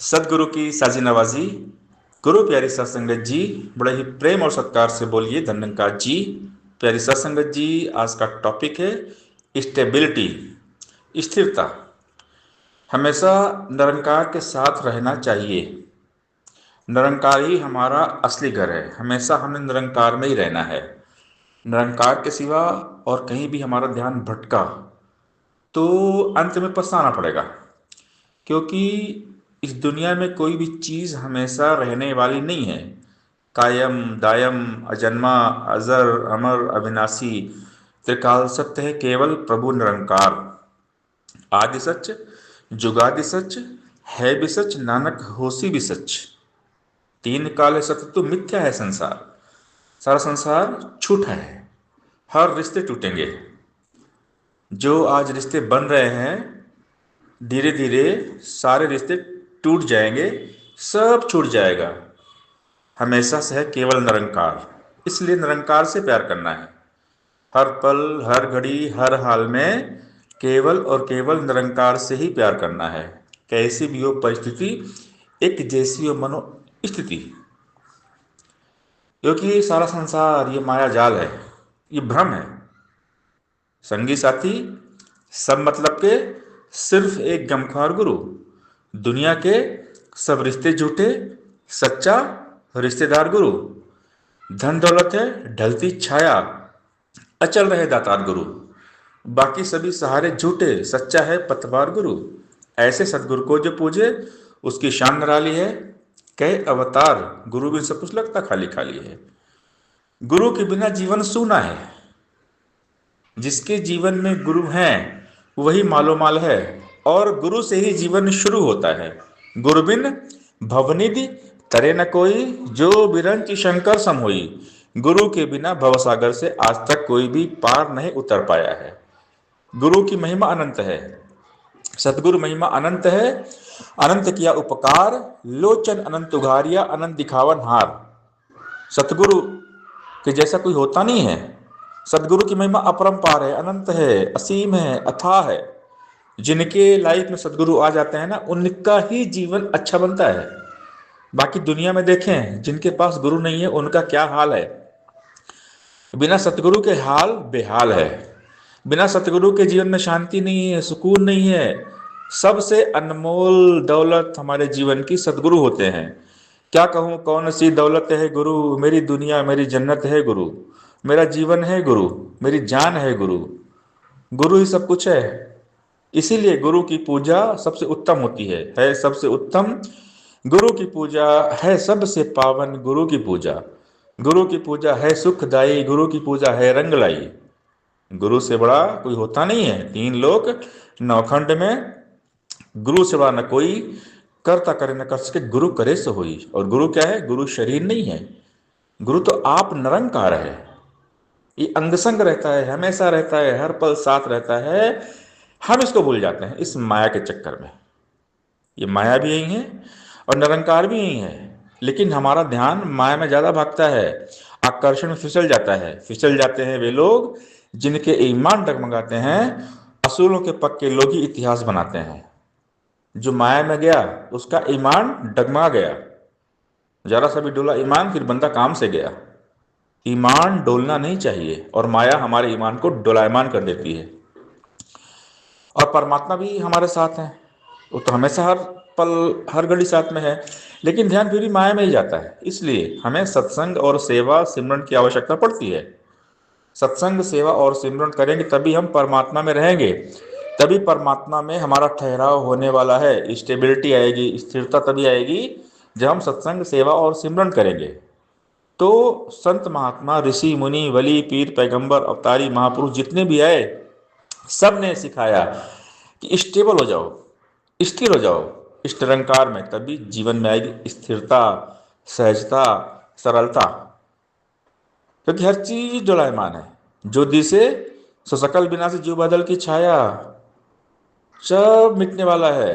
सदगुरु की साजी नवाजी। गुरु प्यारी सत्संगत जी, बड़े ही प्रेम और सत्कार से बोलिए धन्यकार जी। प्यारी सत्संगत जी, आज का टॉपिक है स्टेबिलिटी, स्थिरता। हमेशा निरंकार के साथ रहना चाहिए। निरंकार ही हमारा असली घर है। हमेशा हमें निरंकार में ही रहना है। निरंकार के सिवा और कहीं भी हमारा ध्यान भटका तो अंत में पछताना पड़ेगा, क्योंकि इस दुनिया में कोई भी चीज हमेशा रहने वाली नहीं है। कायम दायम अजन्मा अजर अमर अविनाशी त्रिकाल सत्य है केवल प्रभु निरंकार। आदि सच जुगादि सच है भी सच नानक होसी भी सच। तीन काल है सत्य तो मिथ्या है संसार। सारा संसार झूठा है। हर रिश्ते टूटेंगे। जो आज रिश्ते बन रहे हैं, धीरे धीरे सारे रिश्ते टूट जाएंगे, सब छूट जाएगा। हमेशा से है केवल निरंकार। इसलिए निरंकार से प्यार करना है। हर पल हर घड़ी हर हाल में केवल और केवल निरंकार से ही प्यार करना है। कैसी भी हो परिस्थिति, एक जैसी हो मनो स्थिति, क्योंकि ये सारा संसार ये माया जाल है, ये भ्रम है। संगी साथी सब मतलब के सिर्फ एक गमख्वार गुरु। दुनिया के सब रिश्ते झूठे, सच्चा रिश्तेदार गुरु। धन दौलत है ढलती छाया, अचल रहे दातार गुरु। बाकी सभी सहारे झूठे, सच्चा है पतवार गुरु। ऐसे सदगुरु को जो पूजे उसकी शान निराली है। कई अवतार गुरु भी सब कुछ लगता खाली खाली है। गुरु के बिना जीवन सूना है। जिसके जीवन में गुरु हैं वही मालो माल है, और गुरु से ही जीवन शुरू होता है। गुरु बिन भवनिधि तरे न कोई, जो बिरंच शंकर सम होई। गुरु के बिना भवसागर से आज तक कोई भी पार नहीं उतर पाया है। गुरु की महिमा अनंत है। सतगुरु महिमा अनंत है। अनंत किया उपकार, लोचन अनंत उघारिया अनंत दिखावन हार। सतगुरु के जैसा कोई होता नहीं है। सदगुरु की महिमा अपरंपार है, अनंत है, असीम है, अथाह है। जिनके लाइफ में सदगुरु आ जाते हैं ना, उनका ही जीवन अच्छा बनता है। बाकी दुनिया में देखें, जिनके पास गुरु नहीं है उनका क्या हाल है। बिना सतगुरु के हाल बेहाल है। बिना सतगुरु के जीवन में शांति नहीं है, सुकून नहीं है। सबसे अनमोल दौलत हमारे जीवन की सदगुरु होते हैं। क्या कहूँ कौन सी दौलत है गुरु, मेरी दुनिया मेरी जन्नत है गुरु। मेरा जीवन है गुरु, मेरी जान है गुरु। गुरु ही सब कुछ है। इसीलिए गुरु की पूजा सबसे उत्तम होती है सबसे उत्तम। गुरु की पूजा है सबसे पावन, गुरु की पूजा। गुरु की पूजा है सुखदाई, गुरु की पूजा है रंग लाई। गुरु से बड़ा कोई होता नहीं है। तीन लोक नौखंड में गुरु से बड़ा न कोई। करता करे न कर सके, गुरु करे सो होई। और गुरु क्या है? गुरु शरीर नहीं है। गुरु तो आप निरंकार है। ये अंग संग रहता है, हमेशा रहता है, हर पल साथ रहता है। हम इसको भूल जाते हैं इस माया के चक्कर में। ये माया भी यही है और निरंकार भी यही है, लेकिन हमारा ध्यान माया में ज्यादा भागता है। आकर्षण में फिसल जाता है। फिसल जाते हैं वे लोग जिनके ईमान डगमगाते हैं। असूलों के पक्के लोग ही इतिहास बनाते हैं। जो माया में गया उसका ईमान डगमगा गया। जरा सा भी डोला ईमान, फिर बंदा काम से गया। ईमान डोलना नहीं चाहिए, और माया हमारे ईमान को डोलायमान कर देती है। और परमात्मा भी हमारे साथ है। वो तो हमेशा हर पल हर घड़ी साथ में है, लेकिन ध्यान फिर भी माया में ही जाता है। इसलिए हमें सत्संग और सेवा सिमरन की आवश्यकता पड़ती है। सत्संग सेवा और सिमरन करेंगे तभी हम परमात्मा में रहेंगे। तभी परमात्मा में हमारा ठहराव होने वाला है। स्टेबिलिटी आएगी, स्थिरता तभी आएगी जब हम सत्संग सेवा और सिमरन करेंगे। तो संत महात्मा ऋषि मुनि वली पीर पैगंबर अवतारी महापुरुष जितने भी आए, सब ने सिखाया कि स्टेबल हो जाओ, स्थिर हो जाओ इस निरंकार में। तभी जीवन में आएगी स्थिरता, सहजता, सरलता। क्योंकि हर चीज डोलायमान है। जो दिसे सो सकल बिना से जीव बदल की छाया। सब मिटने वाला है।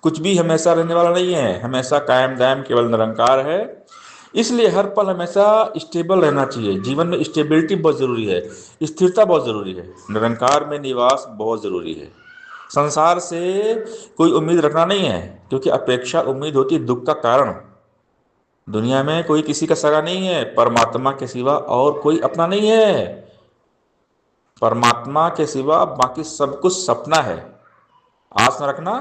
कुछ भी हमेशा रहने वाला नहीं है। हमेशा कायम दायम केवल निरंकार है। इसलिए हर पल हमेशा स्टेबल रहना चाहिए। जीवन में स्टेबिलिटी बहुत जरूरी है, स्थिरता बहुत जरूरी है, निरंकार में निवास बहुत जरूरी है। संसार से कोई उम्मीद रखना नहीं है, क्योंकि अपेक्षा उम्मीद होती है दुख का कारण। दुनिया में कोई किसी का सगा नहीं है, परमात्मा के सिवा और कोई अपना नहीं है। परमात्मा के सिवा बाकी सब कुछ सपना है। आस न रखना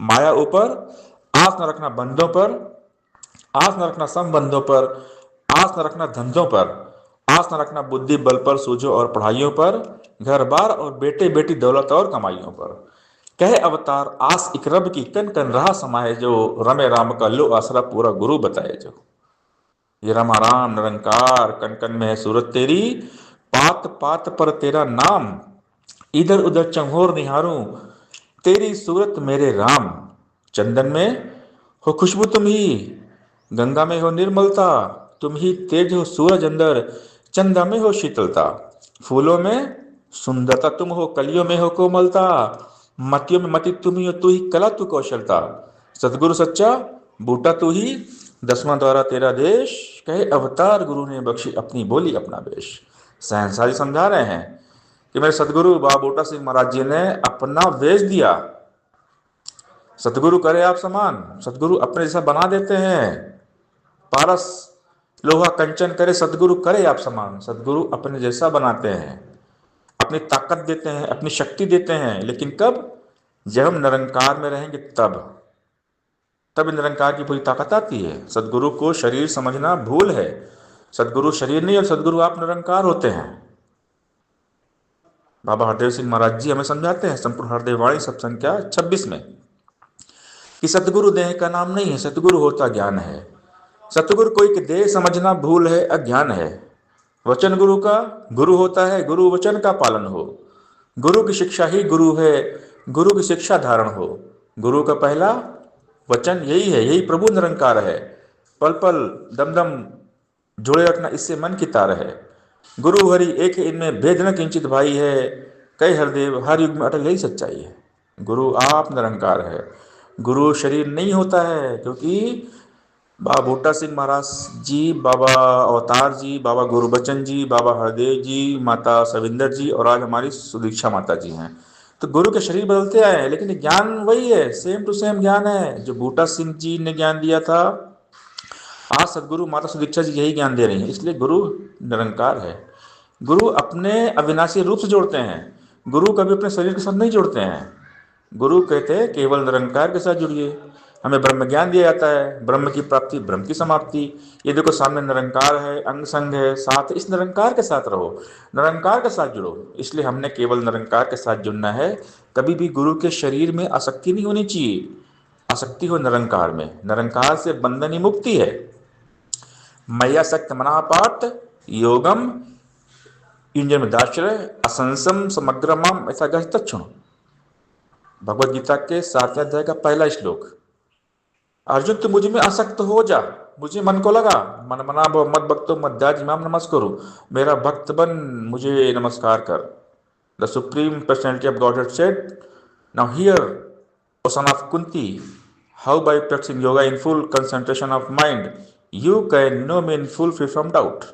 माया ऊपर, आस न रखना बंधों पर, आस न रखना संबंधों पर, आस न रखना धंधों पर, आस न रखना बुद्धि बल पर, सूझो और पढ़ाइयों पर, घर बार और बेटे बेटी दौलत और कमाइयों पर। कहे अवतार आस इक रब की, कन कन रहा समाये जो, रमे राम का लो आसरा पूरा गुरु बताए जो। ये रमा राम निरंकार, कन कन में है सूरत तेरी, पात पात पर तेरा नाम, इधर उधर चंगोर निहारूं, तेरी सूरत मेरे राम। चंदन में हो खुशबू तुम ही, गंगा में हो निर्मलता, तुम ही तेज हो सूरज अंदर, चंदा में हो शीतलता, फूलों में सुंदरता तुम हो, कलियों में हो कोमलता, मतियों में मति तुम ही हो, तू ही कला तू कौशलता, सतगुरु सच्चा बूटा तू ही, दसवां द्वारा तेरा देश, कहे अवतार गुरु ने बख्शी अपनी बोली अपना वेश। शहंशाह जी समझा रहे हैं कि मेरे सदगुरु बाबा बूटा सिंह महाराज जी ने अपना वेश दिया। सतगुरु करे आप समान, सतगुरु अपने जैसा बना देते हैं। पारस लोहा कंचन करे, सतगुरु करे आप समान, सतगुरु अपने जैसा बनाते हैं, अपनी ताकत देते हैं, अपनी शक्ति देते हैं। लेकिन कब? जब हम निरंकार में रहेंगे तब निरंकार की पूरी ताकत आती है। सदगुरु को शरीर समझना भूल है। सदगुरु शरीर नहीं और सदगुरु आप निरंकार होते हैं। बाबा हरदेव सिंह महाराज जी हमें समझाते हैं संपूर्ण हरदेव वाणी सब संख्या 26 में कि सतगुरु देह का नाम नहीं है, सतगुरु होता ज्ञान है। सतगुरु कोई के देह समझना भूल है, अज्ञान है। वचन गुरु का गुरु होता है, गुरु वचन का पालन हो। गुरु की शिक्षा ही गुरु है, गुरु की शिक्षा धारण हो। गुरु का पहला वचन यही है, यही प्रभु निरंकार है। पल पल दम दम जोड़े रखना इससे मन की तार है। गुरु हरि एक है, इनमें भेद न किंचित भाई है। कई हरदेव हर युग में अटल यही सच्चाई है। गुरु आप निरंकार है। गुरु शरीर नहीं होता है, क्योंकि बाबा बूटा सिंह महाराज जी, बाबा अवतार जी, बाबा गुरुबचन जी, बाबा हरदेव जी, माता सविंदर जी और आज हमारी सुदीक्षा माता जी हैं। तो गुरु के शरीर बदलते आए हैं, लेकिन ज्ञान वही है, सेम टू सेम ज्ञान है जो बूटा सिंह जी ने ज्ञान दिया था। आज सदगुरु माता सुदीक्षा जी यही ज्ञान दे रही हैं। इसलिए गुरु निरंकार है। गुरु अपने अविनाशी रूप से जोड़ते हैं। गुरु कभी अपने शरीर के साथ नहीं जोड़ते हैं। गुरु कहते हैं केवल निरंकार के साथ जुड़िए। हमें ब्रह्म ज्ञान दिया जाता है, ब्रह्म की प्राप्ति, ब्रह्म की समाप्ति। ये देखो सामने निरंकार है, अंग संग है, साथ इस निरंकार के साथ रहो, निरंकार के साथ जुड़ो। इसलिए हमने केवल निरंकार के साथ जुड़ना है। कभी भी गुरु के शरीर में आसक्ति नहीं होनी चाहिए, आसक्ति हो निरंकार में। निरंकार से बंधन ही मुक्ति है। मैया सक्त मनापात योगम युंजन दाश्रय असंसम समग्रमम ऐसा गच्छुण, भगवत गीता के 7वें अध्याय का पहला श्लोक। अर्जुन तू मुझ में आसक्त हो जा, मुझे मन को लगा, मन मना भव मत भक्तो मध्याज इमाम नमस्करो, मेरा भक्त बन, मुझे नमस्कार कर। The supreme personality of Godhead said, now here O son of Kunti, how by practising yoga in full concentration of mind you can know me in full free from doubt.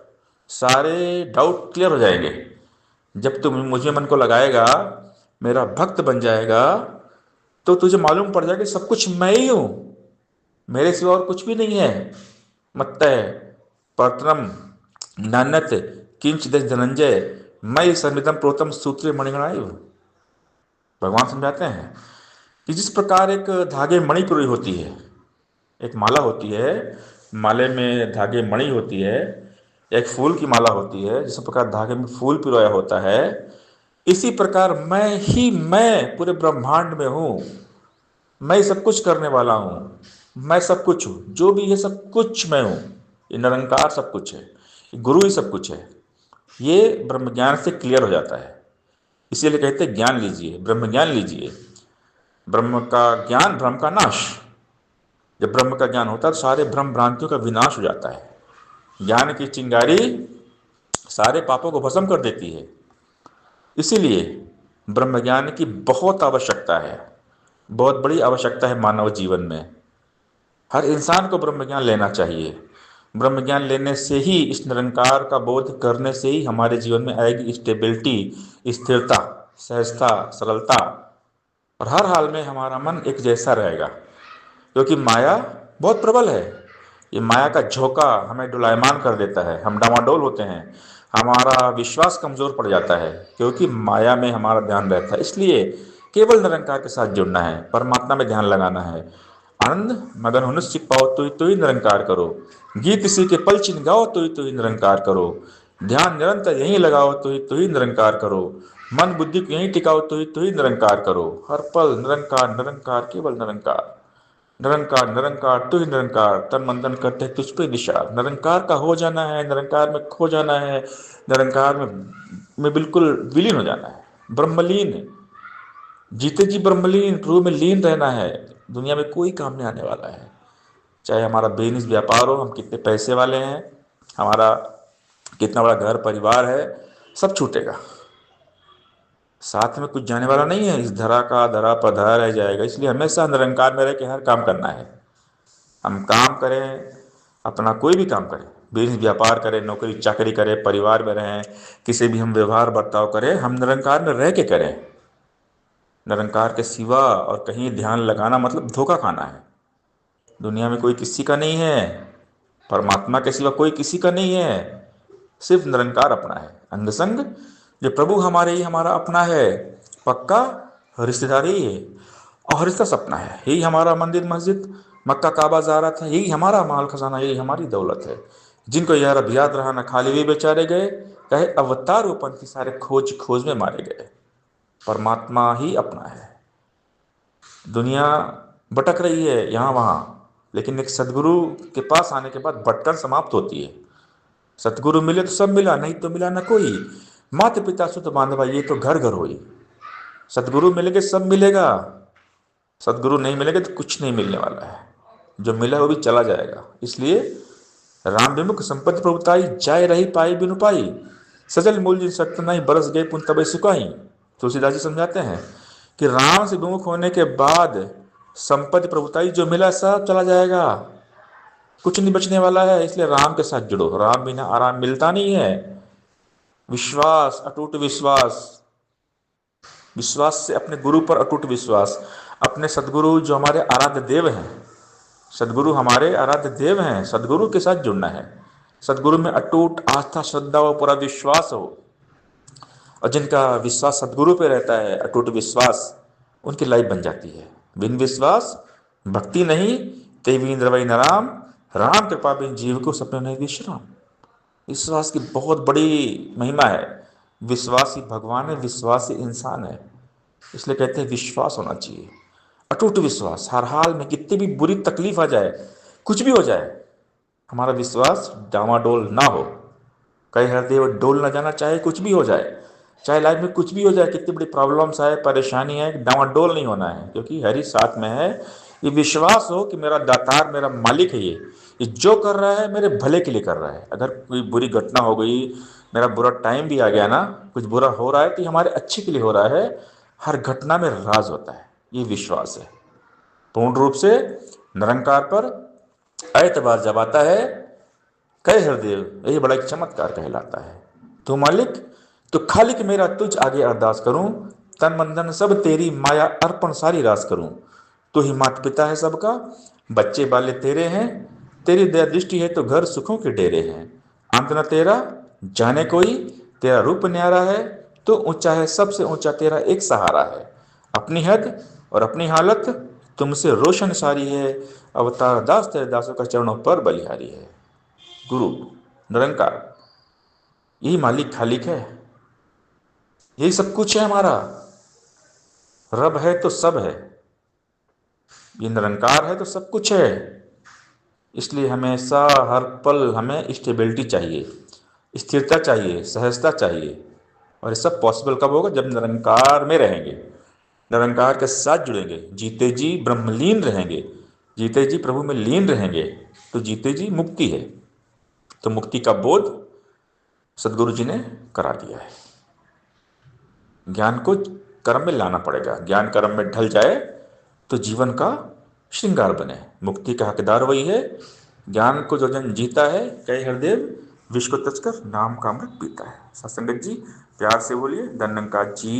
सारे डाउट क्लियर हो जाएंगे जब तुम मुझे मन को लगाएगा, मेरा भक्त बन जाएगा, तो तुझे मालूम पड़ जाएगा सब कुछ मैं ही हूं, मेरे सिवा और कुछ भी नहीं है। मत्तय परतरम नान्यत किंच दश धनंजय मई समितम प्रोतम सूत्रे मणिगणाइव। भगवान समझाते हैं कि जिस प्रकार एक धागे मणि पिरोई होती है, एक माला होती है, माले में धागे मणि होती है, एक फूल की माला होती है, जिस प्रकार धागे में फूल पिरोया होता है, इसी प्रकार मैं पूरे ब्रह्मांड में हूं। मैं सब कुछ करने वाला हूं, मैं सब कुछ हूं, जो भी है सब कुछ मैं हूं। ये निरंकार सब कुछ है, गुरु ही सब कुछ है। ये ब्रह्म ज्ञान से क्लियर हो जाता है। इसीलिए कहते हैं ज्ञान लीजिए, ब्रह्म ज्ञान लीजिए। ब्रह्म का ज्ञान, ब्रह्म का नाश। जब ब्रह्म का ज्ञान होता है तो सारे भ्रम भ्रांतियों का विनाश हो जाता है। ज्ञान की चिंगारी सारे पापों को भस्म कर देती है। इसीलिए ब्रह्म ज्ञान की बहुत आवश्यकता है, बहुत बड़ी आवश्यकता है मानव जीवन में। हर इंसान को ब्रह्म ज्ञान लेना चाहिए। ब्रह्म ज्ञान लेने से ही, इस निरंकार का बोध करने से ही हमारे जीवन में आएगी स्टेबिलिटी, स्थिरता, सहजता, सरलता और हर हाल में हमारा मन एक जैसा रहेगा, क्योंकि माया बहुत प्रबल है। ये माया का झोंका हमें डुलायमान कर देता है, हम डामाडोल होते हैं, हमारा विश्वास कमजोर पड़ जाता है, क्योंकि माया में हमारा ध्यान रहता है। इसलिए केवल निरंकार के साथ जुड़ना है, परमात्मा में ध्यान लगाना है। आनंद मगन हो निश्चित पाओ तो ही निरंकार करो, गीत इसी के पल चिन गाओ तो ही निरंकार करो, ध्यान निरंतर यहीं लगाओ तो ही निरंकार करो, मन बुद्धि को यहीं टिकाओ तो ही निरंकार करो। हर पल निरंकार निरंकार केवल निरंकार, निरंकार निरंकार तू ही निरंकार, तन मन धन करते तुझ पे दिशा। निरंकार का हो जाना है, निरंकार में खो जाना है, निरंकार में बिल्कुल विलीन हो जाना है, ब्रह्मलीन। जीते जी ब्रह्मलीन प्रभु में लीन रहना है। दुनिया में कोई काम नहीं आने वाला है, चाहे हमारा बिजनेस व्यापार हो, हम कितने पैसे वाले हैं, हमारा कितना बड़ा घर परिवार है, सब छूटेगा। साथ में कुछ जाने वाला नहीं है, इस धरा का धरा पर धरा रह जाएगा। इसलिए हमेशा निरंकार में रह के हर काम करना है। हम काम करें, अपना कोई भी काम करें, बिजनेस व्यापार करें, नौकरी चाकरी करें, परिवार में रहें, किसी भी हम व्यवहार बर्ताव करें, हम निरंकार में रह के करें। निरंकार के सिवा और कहीं ध्यान लगाना मतलब धोखा खाना है। दुनिया में कोई किसी का नहीं है, परमात्मा के सिवा कोई किसी का नहीं है, सिर्फ निरंकार अपना है। अंग संग जो प्रभु हमारे ही हमारा अपना है, पक्का रिश्तेदारी है और रिश्ता सपना है। यही हमारा मंदिर मस्जिद मक्का काबा ज़ारत है, यही हमारा माल खजाना, यही हमारी दौलत है। जिनको यार अब याद रहा न खाली वे बेचारे गए, कहे अवतार उपंथी सारे खोज खोज में मारे गए। परमात्मा ही अपना है। दुनिया भटक रही है यहाँ वहाँ, लेकिन एक सदगुरु के पास आने के बाद भटकन समाप्त होती है। सतगुरु मिले तो सब मिला, नहीं तो मिला न कोई। माता पिता सुत बांधवा ये तो घर घर होई। सतगुरु मिलेंगे सब मिलेगा, सतगुरु नहीं मिलेंगे तो कुछ नहीं मिलने वाला है। जो मिला वो भी चला जाएगा। इसलिए राम विमुख संपत्ति प्रभुताई, जाय रही पाई बिनु पाई, सजल मूल जिन सत्य नहीं, बरस गए पुन तबे सुकाई। तुलसीदास जी समझाते हैं कि राम से विमुख होने के बाद संपत्ति प्रभुताई जो मिला सब चला जाएगा, कुछ नहीं बचने वाला है। इसलिए राम के साथ जुड़ो, राम बिना आराम मिलता नहीं है। विश्वास, अटूट विश्वास, विश्वास से अपने गुरु पर अटूट विश्वास, अपने सदगुरु जो हमारे आराध्य देव हैं, सदगुरु हमारे आराध्य देव हैं, सदगुरु के साथ जुड़ना है। सदगुरु में अटूट आस्था श्रद्धा व पूरा विश्वास हो, और जिनका विश्वास सदगुरु पे रहता है, अटूट विश्वास, उनकी लाइफ बन जाती है। बिन विश्वास भक्ति नहीं, तेवी इंद्रवई नाम, राम कृपा बिन जीव को सपने नहीं विश्राम। विश्वास की बहुत बड़ी महिमा है। विश्वास ही भगवान है, विश्वास ही इंसान है। इसलिए कहते हैं विश्वास होना चाहिए, अटूट विश्वास। हर हाल में कितनी भी बुरी तकलीफ आ जाए, कुछ भी हो जाए, हमारा विश्वास डामाडोल ना हो। कई हृदय डोल ना जाना, चाहे कुछ भी हो जाए, चाहे लाइफ में कुछ भी हो जाए, कितनी बड़ी प्रॉब्लम्स आए, परेशानी है, डामाडोल नहीं होना है, क्योंकि हरि साथ में है। ये विश्वास हो कि मेरा दातार, मेरा मालिक है, ये जो कर रहा है मेरे भले के लिए कर रहा है। अगर कोई बुरी घटना हो गई, मेरा बुरा टाइम भी आ गया ना, कुछ बुरा हो रहा है तो ये हमारे अच्छे के लिए हो रहा है। हर घटना में राज होता है, ये विश्वास है। पूर्ण रूप से निरंकार पर एतबार जब आता है, कई हृदय, यही बड़ा एक चमत्कार कहलाता है। तू मालिक तो खालिक मेरा तुझ आगे अरदास करूं, तन मन धन सब तेरी माया अर्पण सारी रास करूं। तू ही माता पिता है सबका, बच्चे बाले तेरे हैं, तेरी दया दृष्टि है तो घर सुखों के डेरे हैं। अंत न तेरा जाने कोई, तेरा रूप न्यारा है, तो ऊंचा है सबसे ऊंचा तेरा एक सहारा है। अपनी हद और अपनी हालत तुमसे रोशन सारी है, अवतार दास तेरे दासों का चरणों पर बलिहारी है। गुरु निरंकार यही मालिक खालिक है, यही सब कुछ है हमारा। रब है तो सब है, ये निरंकार है तो सब कुछ है। इसलिए हमेशा हर पल हमें स्टेबिलिटी चाहिए, स्थिरता चाहिए, सहजता चाहिए। और ये सब पॉसिबल कब होगा? जब निरंकार में रहेंगे, निरंकार के साथ जुड़ेंगे, जीते जी ब्रह्मलीन रहेंगे, जीते जी प्रभु में लीन रहेंगे, तो जीते जी मुक्ति है। तो मुक्ति का बोध सदगुरु जी ने करा दिया है। ज्ञान को कर्म में लाना पड़ेगा, ज्ञान कर्म में ढल जाए तो जीवन का श्रृंगार बने। मुक्ति का हकदार वही है। ज्ञान को जो जन जीता है, कई हृदय विश्व को तजकर नाम का अमृत पीता है। सत्संगत जी प्यार से बोलिए धन्यंकार जी।